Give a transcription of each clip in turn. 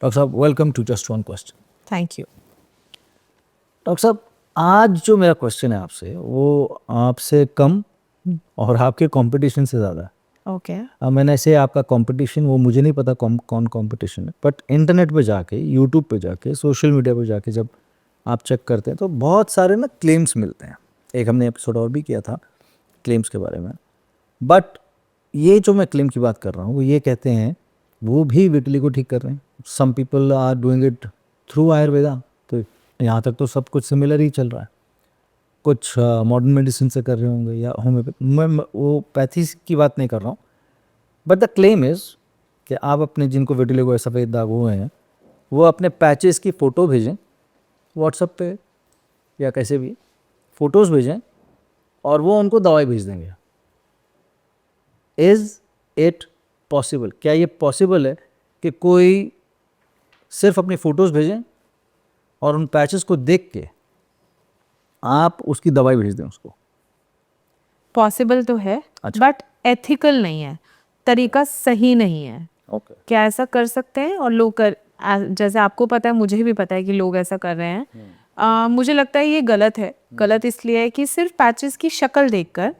Doctor साहब welcome to just one question. Thank you. Doctor साहब आज जो मेरा क्वेश्चन है आपसे वो आपसे कम और आपके कंपटीशन से ज़्यादा है। ओके। अब मैंने ऐसे आपका कंपटीशन वो मुझे नहीं पता कौन कंपटीशन है, बट इंटरनेट पे जाके, यूट्यूब पे जाके, सोशल मीडिया पे जाके जब आप चेक करते हैं तो बहुत सारे ना क्लेम्स मिलते हैं। एक हमने एपिसोड और भी किया था क्लेम्स के बारे में, बट ये जो मैं क्लेम की बात कर रहा हूँ वो ये कहते हैं वो भी विटिलिगो ठीक कर रहे हैं। Some people are doing it through ayurveda, तो यहाँ तक तो सब कुछ सिमिलर ही चल रहा है। कुछ मॉडर्न मेडिसिन से कर रहे होंगे या होम्योपैथी, मैं वो पैथी की बात नहीं कर रहा हूँ, बट द क्लेम इज़ कि आप अपने जिनको विटिलिगो सफ़ेद दाग हुए हैं वो अपने पैचेस की फ़ोटो भेजें व्हाट्सएप पे या कैसे भी फ़ोटोज़ भेजें और वो उनको दवाई भेज देंगे। Is it possible? क्या ये पॉसिबल है कि कोई सिर्फ अपनी फ़ोटोज़ भेजें और उन पैचेस को देख के आप उसकी दवाई भेज दें उसको? पॉसिबल तो है, अच्छा। बट एथिकल नहीं है, तरीका सही नहीं है। ओके। क्या ऐसा कर सकते हैं और लोग कर जैसे आपको पता है, मुझे भी पता है कि लोग ऐसा कर रहे हैं। मुझे लगता है ये गलत है। गलत इसलिए है कि सिर्फ पैचेस की शक्ल देखकर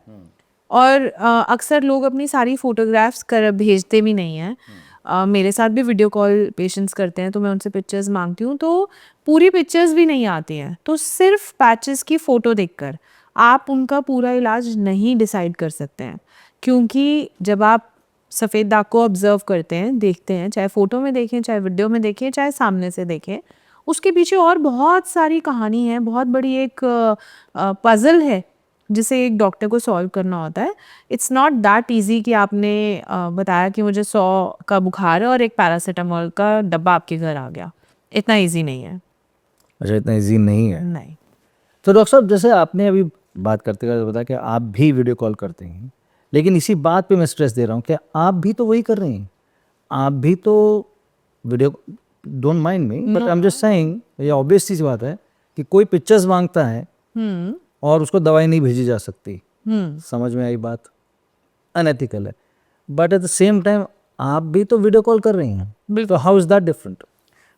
और अक्सर लोग अपनी सारी फोटोग्राफ्स कर भेजते भी नहीं हैं। मेरे साथ भी वीडियो कॉल पेशेंट्स करते हैं तो मैं उनसे पिक्चर्स मांगती हूँ तो पूरी पिक्चर्स भी नहीं आती हैं। तो सिर्फ पैचेस की फ़ोटो देखकर आप उनका पूरा इलाज नहीं डिसाइड कर सकते हैं, क्योंकि जब आप सफ़ेद दाग को ऑब्जर्व करते हैं, देखते हैं, चाहे फ़ोटो में देखें, चाहे वीडियो में देखें, चाहे सामने से देखें, उसके पीछे और बहुत सारी कहानी है, बहुत बड़ी एक पज़ल है जिसे एक डॉक्टर को सॉल्व करना होता है। इट्स नॉट दैट ईजी कि आपने बताया कि मुझे 100 का बुखार है और एक पैरासीटामोल का डब्बा आपके घर आ गया। इतना ईजी नहीं है। अच्छा, इतना ईजी नहीं है। नहीं। तो डॉक्टर साहब जैसे आपने अभी बात करते करते बताया कि आप भी वीडियो कॉल करते हैं, लेकिन इसी बात पे मैं स्ट्रेस दे रहा हूँ कि आप भी तो वही कर रहे हैं। आप भी तो video, don't mind me but I am just saying, ये ऑब्वियस सी बात है कि कोई पिक्चर्स मांगता है और उसको दवाई नहीं भेजी जा सकती। समझ में आई बात? अनएथिकल है, but at the same time आप भी तो वीडियो कॉल कर रही हैं, तो हाउ इज दैट डिफरेंट?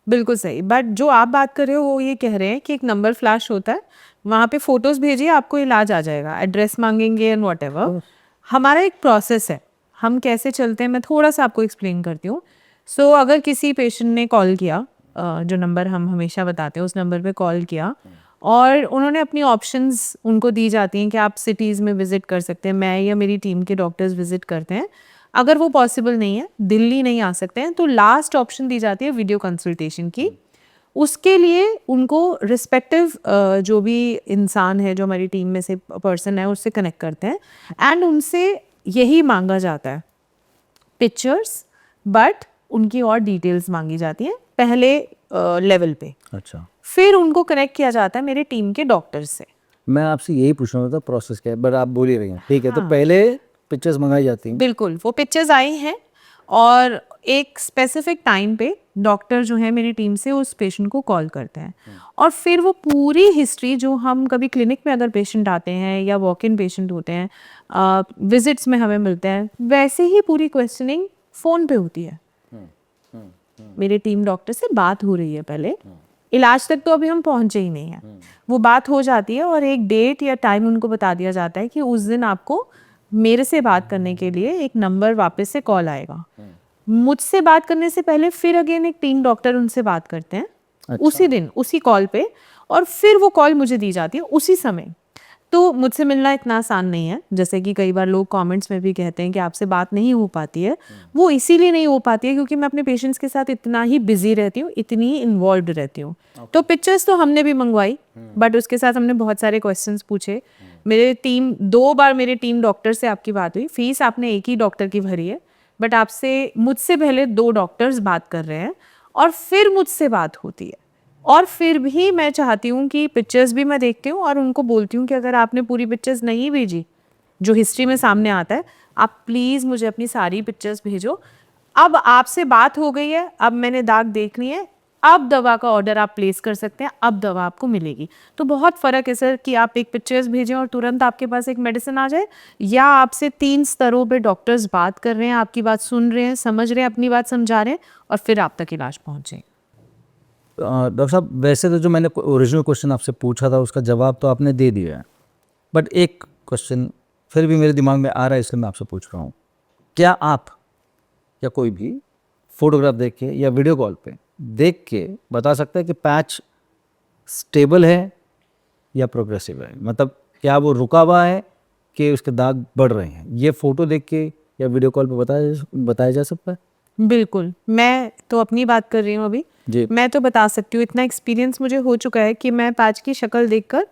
बिल्कुल सही। बट जो आप बात कर रहे हो वो ये कह रहे हैं कि एक नंबर फ्लैश होता है, वहाँ पे फोटोज भेजिए, आपको इलाज आ जाएगा, एड्रेस मांगेंगे एंड वॉट एवर। हमारा एक प्रोसेस है, हम कैसे चलते हैं मैं थोड़ा सा आपको एक्सप्लेन करती हूँ। सो अगर किसी पेशेंट ने कॉल किया, जो नंबर हम हमेशा बताते हैं उस नंबर पे कॉल किया और उन्होंने अपनी ऑप्शंस उनको दी जाती हैं कि आप सिटीज़ में विजिट कर सकते हैं, मैं या मेरी टीम के डॉक्टर्स विजिट करते हैं। अगर वो पॉसिबल नहीं है, दिल्ली नहीं आ सकते हैं, तो लास्ट ऑप्शन दी जाती है वीडियो कंसल्टेशन की। उसके लिए उनको रिस्पेक्टिव जो भी इंसान है जो हमारी टीम में से पर्सन है उससे कनेक्ट करते हैं एंड उनसे यही मांगा जाता है पिक्चर्स, बट उनकी और डिटेल्स मांगी जाती हैं पहले लेवल पे। अच्छा, फिर उनको कनेक्ट किया जाता है मेरे टीम के डॉक्टर्स से। मैं आपसे यही पूछ रहा था प्रोसेस क्या है, बट आप बोल ही रही हैं। ठीक है, तो पहले पिक्चर्स मंगाई जाती हैं। बिल्कुल, वो पिक्चर्स आई हैं और एक स्पेसिफिक टाइम पे डॉक्टर जो है मेरी टीम से उस पेशेंट को कॉल करते हैं और फिर वो पूरी हिस्ट्री जो हम कभी क्लिनिक में अगर पेशेंट आते हैं या वॉक इन पेशेंट होते हैं, विजिट्स में हमें मिलते हैं, वैसे ही पूरी क्वेश्चनिंग फ़ोन पे होती है। मेरी टीम डॉक्टर से बात हो रही है पहले, इलाज तक तो अभी हम पहुंचे ही नहीं हैं। वो बात हो जाती है और एक डेट या टाइम उनको बता दिया जाता है कि उस दिन आपको मेरे से बात करने के लिए एक नंबर वापस से कॉल आएगा। मुझसे बात करने से पहले फिर अगेन एक टीम डॉक्टर उनसे बात करते हैं। अच्छा। उसी दिन उसी कॉल पे, और फिर वो कॉल मुझे दी जाती है उसी समय। तो मुझसे मिलना इतना आसान नहीं है, जैसे कि कई बार लोग कमेंट्स में भी कहते हैं कि आपसे बात नहीं हो पाती है। वो इसीलिए नहीं हो पाती है क्योंकि मैं अपने पेशेंट्स के साथ इतना ही बिजी रहती हूँ, इतनी ही इन्वॉल्व रहती हूँ। तो पिक्चर्स तो हमने भी मंगवाई, बट उसके साथ हमने बहुत सारे क्वेश्चंस पूछे। मेरे टीम 2 बार मेरे टीम डॉक्टर से आपकी बात हुई, फीस आपने एक ही डॉक्टर की भरी है, बट आपसे मुझसे पहले 2 डॉक्टर्स बात कर रहे हैं और फिर मुझसे बात होती है। और फिर भी मैं चाहती हूँ कि पिक्चर्स भी मैं देखती हूँ और उनको बोलती हूँ कि अगर आपने पूरी पिक्चर्स नहीं भेजी जो हिस्ट्री में सामने आता है, आप प्लीज़ मुझे अपनी सारी पिक्चर्स भेजो। अब आपसे बात हो गई है, अब मैंने दाग देख ली है, अब दवा का ऑर्डर आप प्लेस कर सकते हैं, अब दवा आपको मिलेगी। तो बहुत फ़र्क है सर कि आप एक पिक्चर्स भेजें और तुरंत आपके पास एक मेडिसिन आ जाए, या आपसे 3 स्तरों पे डॉक्टर्स बात कर रहे हैं, आपकी बात सुन रहे हैं, समझ रहे हैं, अपनी बात समझा रहे हैं और फिर आप तक इलाज पहुँचे। डॉक्टर साहब वैसे तो जो मैंने ओरिजिनल क्वेश्चन आपसे पूछा था उसका जवाब तो आपने दे दिया है, बट एक क्वेश्चन फिर भी मेरे दिमाग में आ रहा है, इसलिए मैं आपसे पूछ रहा हूँ। क्या आप या कोई भी फोटोग्राफ देख के या वीडियो कॉल पे देख के बता सकता है कि पैच स्टेबल है या प्रोग्रेसिव है? मतलब क्या वो रुका हुआ है कि उसके दाग बढ़ रहे हैं? ये फ़ोटो देख के या वीडियो कॉल पे बताया जा सकता है? बिल्कुल, मैं तो अपनी बात कर रही हूँ अभी। जी। मैं तो बता सकती हूँ, इतना एक्सपीरियंस मुझे हो चुका है कि मैं पैच की शक्ल देखकर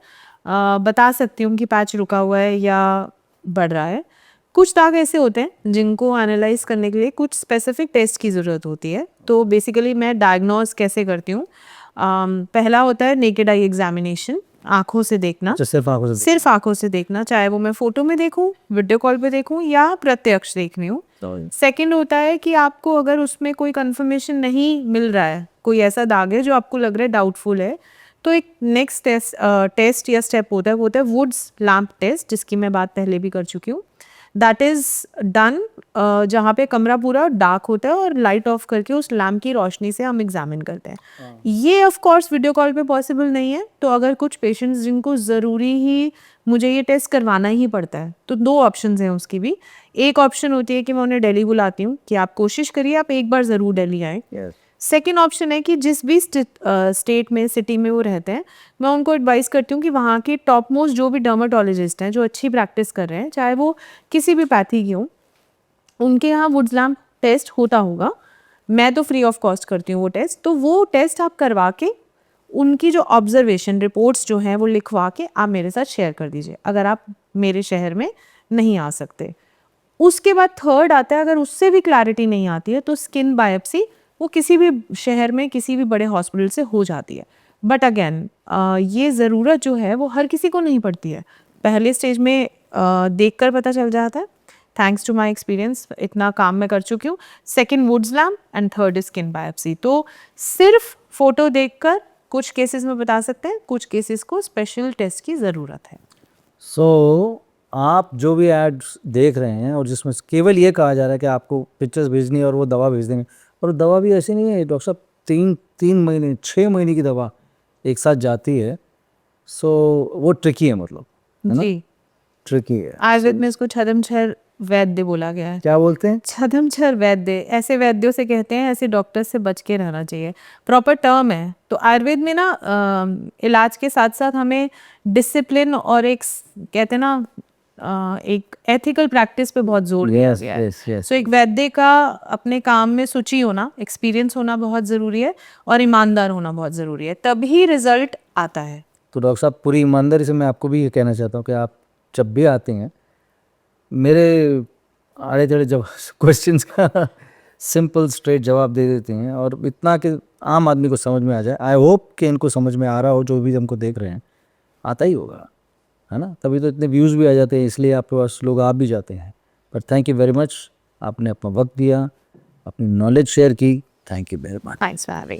बता सकती हूँ कि पैच रुका हुआ है या बढ़ रहा है। कुछ दाग ऐसे होते हैं जिनको एनालाइज करने के लिए कुछ स्पेसिफिक टेस्ट की ज़रूरत होती है। तो बेसिकली मैं डायग्नोज कैसे करती हूँ? पहला होता है नेकेड आई एग्जामिनेशन, आँखों से देखना। अच्छा, सिर्फ आंखों से सिर्फ आंखों से देखना, चाहे वो मैं फोटो में देखूं, वीडियो कॉल पे देखूं या प्रत्यक्ष देख रही हूँ। सेकंड होता है कि आपको अगर उसमें कोई कंफर्मेशन नहीं मिल रहा है, कोई ऐसा दाग है जो आपको लग रहा है डाउटफुल है, तो एक नेक्स्ट टेस्ट या स्टेप होता है, वो होता है वुड्स लैम्प टेस्ट, जिसकी मैं बात पहले भी कर चुकी हूँ। दैट इज़ डन जहाँ पे कमरा पूरा डार्क होता है और लाइट ऑफ करके उस लैम्प की रोशनी से हम एग्जामिन करते हैं। ये ऑफ कोर्स वीडियो कॉल पे पॉसिबल नहीं है, तो अगर कुछ पेशेंट्स जिनको ज़रूरी ही मुझे ये टेस्ट करवाना ही पड़ता है, तो दो ऑप्शंस हैं उसकी भी। एक ऑप्शन होती है कि मैं उन्हें दिल्ली बुलाती हूँ कि आप कोशिश करिए, आप एक बार ज़रूर दिल्ली आएँ। सेकेंड ऑप्शन है कि जिस भी स्टेट में, सिटी में वो रहते हैं, मैं उनको एडवाइस करती हूँ कि वहाँ के टॉप मोस्ट जो भी डर्माटोलॉजिस्ट हैं, जो अच्छी प्रैक्टिस कर रहे हैं, चाहे वो किसी भी पैथी की हों, उनके यहाँ वुड्स लैम्प टेस्ट होता होगा। मैं तो फ्री ऑफ कॉस्ट करती हूँ वो टेस्ट। तो वो टेस्ट आप करवा के उनकी जो ऑब्जर्वेशन रिपोर्ट्स जो हैं वो लिखवा के आप मेरे साथ शेयर कर दीजिए, अगर आप मेरे शहर में नहीं आ सकते। उसके बाद थर्ड आता है, अगर उससे भी क्लैरिटी नहीं आती है तो स्किन बायोप्सी वो किसी भी शहर में किसी भी बड़े हॉस्पिटल से हो जाती है। बट अगेन ये ज़रूरत जो है वो हर किसी को नहीं पड़ती है। पहले स्टेज में देखकर पता चल जाता है। थैंक्स टू माई एक्सपीरियंस इतना काम मैं कर चुकी हूँ। Second Wood's lamp and third skin biopsy. तो सिर्फ फोटो देखकर कुछ केसेस में बता सकते हैं, कुछ केसेस को स्पेशल टेस्ट की ज़रूरत है। सो आप जो भी एड्स देख रहे हैं और जिसमें केवल ये कहा जा रहा है कि आपको पिक्चर्स भेजनी है और वो दवा भेज देंगे, और दवा भी ऐसी नहीं है डॉक्टर साहब, 6 महीने की दवा एक साथ जाती है। सो वो ट्रिकी है, मतलब है ना, जी, ट्रिकी है। आयुर्वेद में इसको छदमछर वैद्य बोला गया है। क्या बोलते हैं? छदमछर वैद्य, ऐसे वैद्यों से कहते हैं, ऐसे डॉक्टर से बच के रहना चाहिए, प्रॉपर टर्म है। तो आयुर्वेद में ना इलाज के साथ साथ हमें डिसिप्लिन और एक कहते हैं ना एक एथिकल प्रैक्टिस पे बहुत जोर दिया गया है। सो एक वैद्य का अपने काम में सूची होना, एक्सपीरियंस होना बहुत ज़रूरी है और ईमानदार होना बहुत ज़रूरी है, तभी रिजल्ट आता है। तो डॉक्टर साहब पूरी ईमानदारी से मैं आपको भी ये कहना चाहता हूँ कि आप जब भी आते हैं मेरे आड़े टेढ़े जब क्वेश्चंस का सिंपल स्ट्रेट जवाब दे देते हैं, और इतना कि आम आदमी को समझ में आ जाए। आई होप कि इनको समझ में आ रहा हो, जो भी हमको देख रहे हैं, आता ही होगा, है ना, तभी तो इतने व्यूज़ भी आ जाते हैं, इसलिए आपके पास लोग आ भी जाते हैं। But thank you very much, आपने अपना वक्त दिया, अपनी नॉलेज शेयर की, thank you very much. Thanks for having.